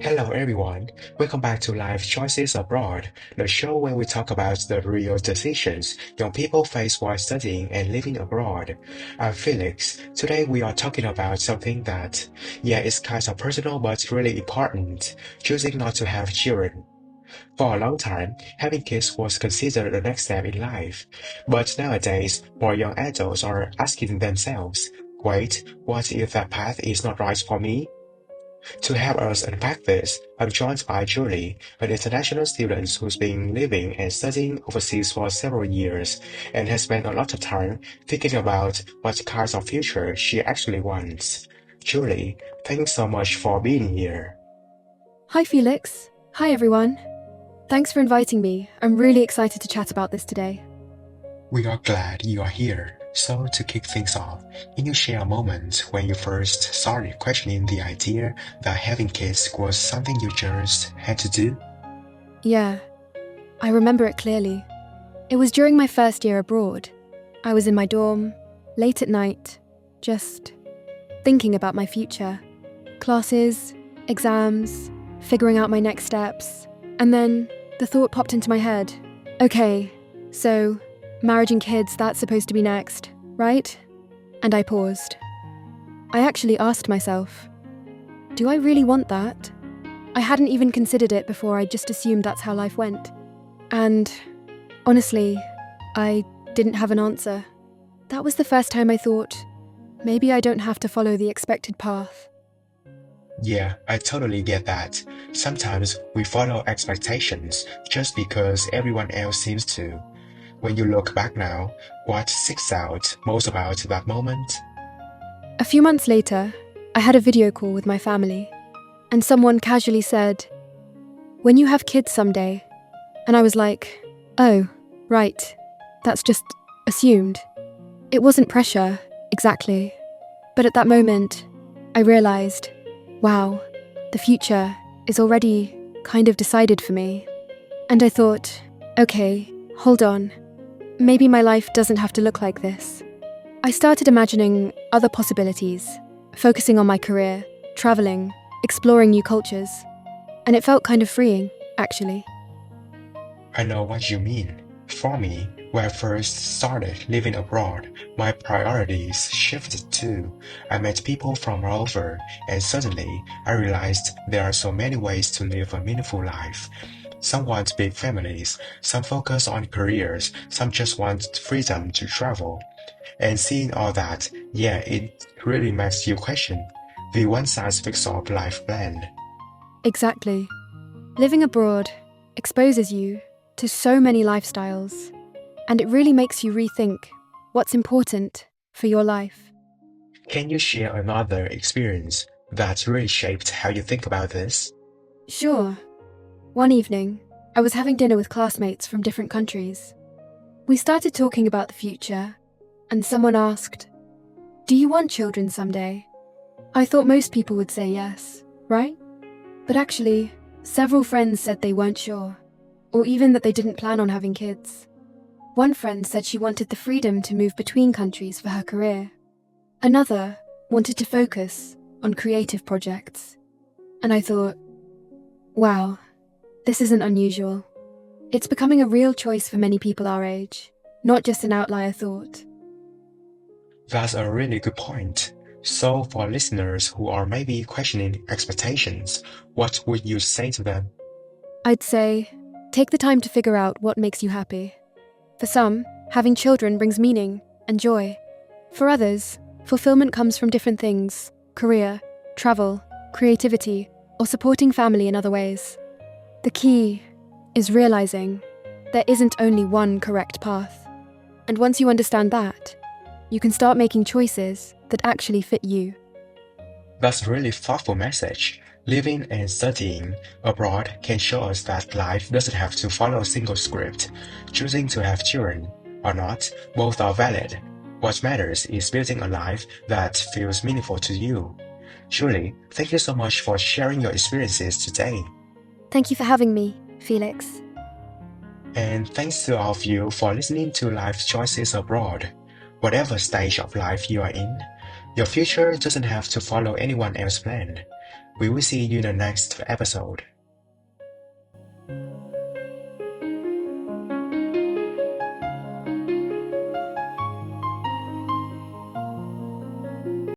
Hello everyone, welcome back to Life Choices Abroad, the show where we talk about the real decisions young people face while studying and living abroad. I'm Felix. Today we are talking about something that, it's kind of personal but really important, choosing not to have children. For a long time, having kids was considered the next step in life, but nowadays more young adults are asking themselves, wait, what if that path is not right for me? To help us unpack this, I'm joined by Julie, an international student who's been living and studying overseas for several years and has spent a lot of time thinking about what kinds of future she actually wants. Julie, thanks so much for being here. Hi, Felix. Hi, everyone. Thanks for inviting me. I'm really excited to chat about this today. We are glad you are here. So, to kick things off, can you share a moment when you first started questioning the idea that having kids was something you just had to do? Yeah, I remember it clearly. It was during my first year abroad. I was in my dorm, late at night, just thinking about my future. Classes, exams, figuring out my next steps. And then the thought popped into my head. Okay, so marriage and kids, that's supposed to be next, right? And I paused. I actually asked myself, do I really want that? I hadn't even considered it before. I just assumed that's how life went. And honestly, I didn't have an answer. That was the first time I thought, maybe I don't have to follow the expected path. Yeah, I totally get that. Sometimes we follow expectations just because everyone else seems to. When you look back now, what sticks out most about that moment? A few months later, I had a video call with my family, and someone casually said, "When you have kids someday." And I was like, oh, right, that's just assumed. It wasn't pressure, exactly. But at that moment, I realized, wow, the future is already kind of decided for me. And I thought, okay, hold on. Maybe my life doesn't have to look like this. I started imagining other possibilities, focusing on my career, traveling, exploring new cultures. And it felt kind of freeing, actually. I know what you mean. For me, when I first started living abroad, my priorities shifted too. I met people from all over, and suddenly I realized there are so many ways to live a meaningful life. Some want big families, some focus on careers, some just want freedom to travel. And seeing all that, it really makes you question the one-size-fits-all life plan. Exactly. Living abroad exposes you to so many lifestyles, and it really makes you rethink what's important for your life. Can you share another experience that really shaped how you think about this? Sure. One evening, I was having dinner with classmates from different countries. We started talking about the future, and someone asked, "Do you want children someday?" I thought most people would say yes, right? But actually, several friends said they weren't sure, or even that they didn't plan on having kids. One friend said she wanted the freedom to move between countries for her career. Another wanted to focus on creative projects. And I thought, wow, this isn't unusual. It's becoming a real choice for many people our age, not just an outlier thought. That's a really good point. So, for listeners who are maybe questioning expectations, what would you say to them? I'd say, take the time to figure out what makes you happy. For some, having children brings meaning and joy. For others, fulfillment comes from different things: career, travel, creativity, or supporting family in other ways. The key is realizing there isn't only one correct path. And once you understand that, you can start making choices that actually fit you. That's a really thoughtful message. Living and studying abroad can show us that life doesn't have to follow a single script. Choosing to have children or not, both are valid. What matters is building a life that feels meaningful to you. Julie, thank you so much for sharing your experiences today. Thank you for having me, Felix. And thanks to all of you for listening to Life Choices Abroad. Whatever stage of life you are in, your future doesn't have to follow anyone else's plan. We will see you in the next episode.